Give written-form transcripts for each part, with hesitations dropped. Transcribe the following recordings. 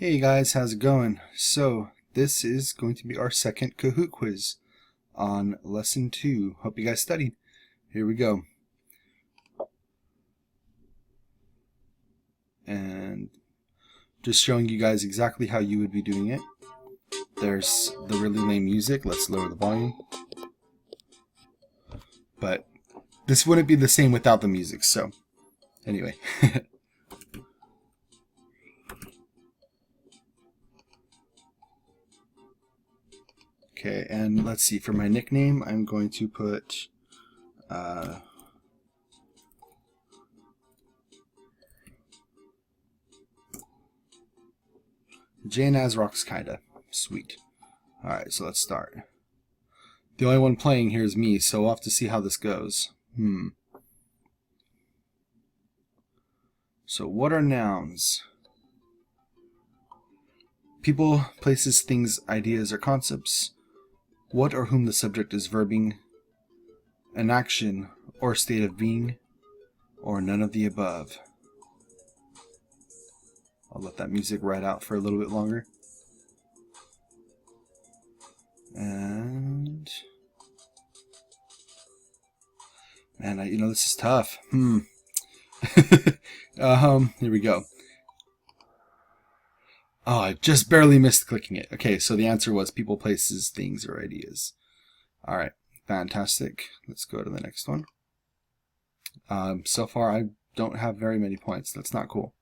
Hey guys, how's it going? So, this is going to be our second Kahoot quiz on lesson 2. Hope you guys studied. Here we go. And just showing you guys exactly how you would be doing it. There's the really lame music. Let's lower the volume. But this wouldn't be the same without the music, so anyway. Okay, and let's see, for my nickname, I'm going to put Jane Asrock's kinda. Sweet. Alright, so let's start. The only one playing here is me, so we'll have to see how this goes. So what are nouns? People, places, things, ideas, or concepts. What or whom the subject is verbing. An action or state of being. Or none of the above. I'll let that music ride out for a little bit longer. And man, this is tough. Here we go. Oh, I just barely missed clicking it. Okay, so the answer was people, places, things, or ideas. Alright, fantastic. Let's go to the next one. So far, I don't have very many points. That's not cool.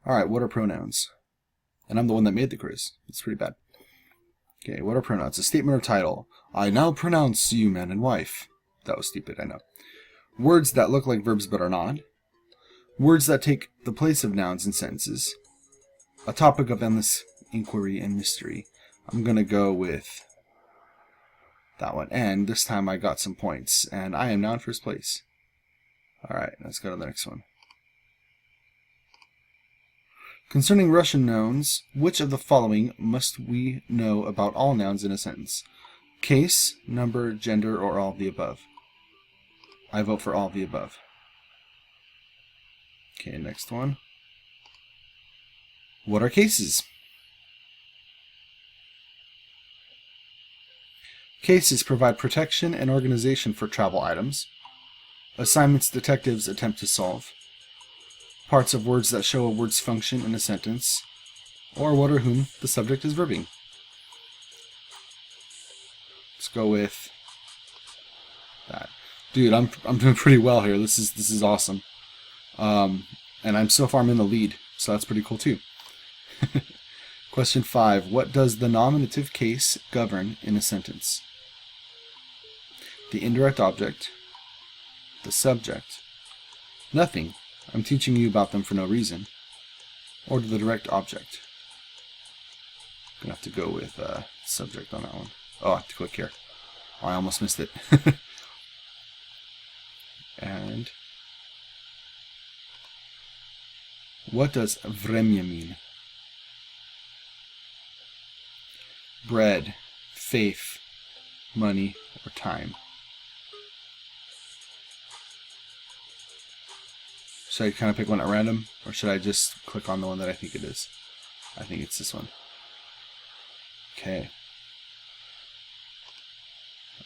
Alright, what are pronouns? And I'm the one that made the quiz. It's pretty bad. Okay, what are pronouns? A statement or title. I now pronounce you man and wife. That was stupid, I know. Words that look like verbs but are not. Words that take the place of nouns in sentences. A topic of endless inquiry and mystery. I'm going to go with that one. And this time I got some points. And I am now in first place. Alright, let's go to the next one. Concerning Russian nouns, which of the following must we know about all nouns in a sentence? Case, number, gender, or all of the above? I vote for all of the above. Okay, next one. What are cases? Cases provide protection and organization for travel items. Assignments detectives attempt to solve. Parts of words that show a word's function in a sentence. Or what or whom the subject is verbing. Let's go with that. Dude, I'm doing pretty well here. This is awesome. And I'm in the lead, so that's pretty cool too. Question 5. What does the nominative case govern in a sentence? The indirect object. The subject. Nothing. I'm teaching you about them for no reason. Or the direct object. I'm going to have to go with subject on that one. Oh, I have to click here. Oh, I almost missed it. And what does vremya mean? Bread, faith, money, or time. Should I kind of pick one at random, or should I just click on the one that I think it is? I think it's this one. Okay.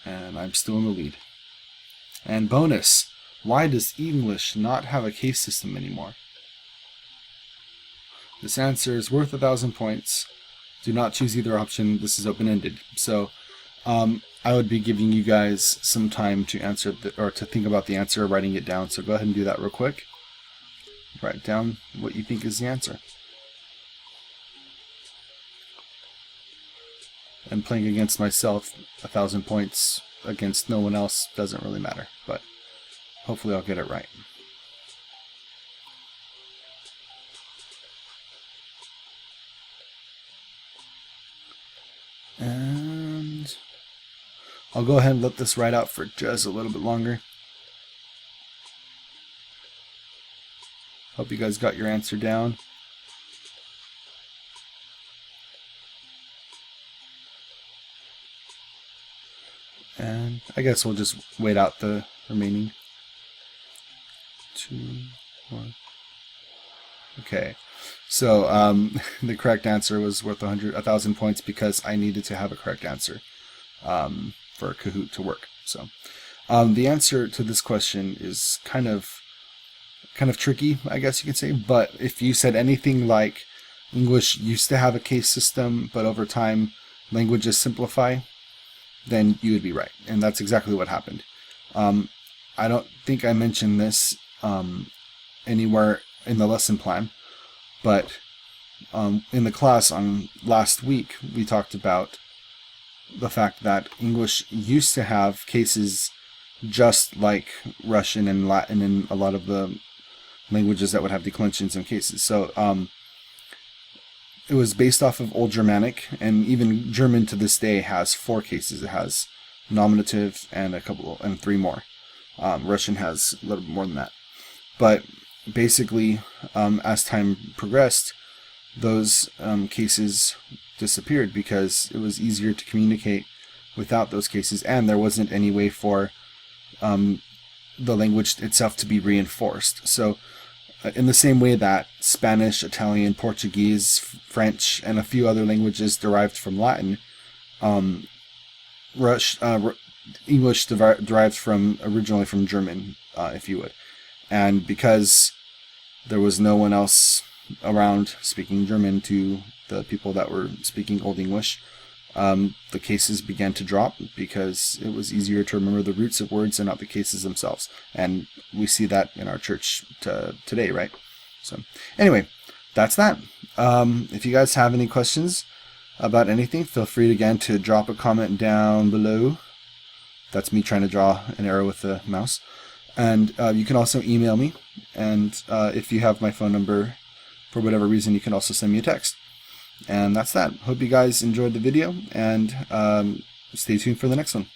And I'm still in the lead. And bonus, why does English not have a case system anymore? This answer is worth 1,000 points. Do not choose either option. This is open-ended. So I would be giving you guys some time to answer or to think about the answer, writing it down. So go ahead and do that real quick. Write down what you think is the answer. And playing against myself, 1,000 points against no one else doesn't really matter. But hopefully I'll get it right. And I'll go ahead and let this ride out for just a little bit longer. Hope you guys got your answer down. And I guess we'll just wait out the remaining 2, 1. Okay. So the correct answer was worth 1,000 points because I needed to have a correct answer for Kahoot to work. So the answer to this question is kind of tricky, I guess you could say. But if you said anything like English used to have a case system, but over time languages simplify, then you would be right. And that's exactly what happened. I don't think I mentioned this anywhere in the lesson plan, but in the class on last week, we talked about the fact that English used to have cases just like Russian and Latin and a lot of the languages that would have declensions and cases. So it was based off of Old Germanic, and even German to this day has 4 cases. It has nominative and and 3 more. Russian has a little bit more than that. But basically, as time progressed, those cases disappeared because it was easier to communicate without those cases, and there wasn't any way for the language itself to be reinforced. So in the same way that Spanish, Italian, Portuguese, French, and a few other languages derived from Latin, English derived originally from German, if you would. And because there was no one else around speaking German to the people that were speaking Old English, the cases began to drop because it was easier to remember the roots of words and not the cases themselves. And we see that in our church today, right? So anyway, that's that. If you guys have any questions about anything, feel free again to drop a comment down below. That's me trying to draw an arrow with the mouse. And you can also email me. And if you have my phone number, for whatever reason, you can also send me a text. And that's that. Hope you guys enjoyed the video, and stay tuned for the next one.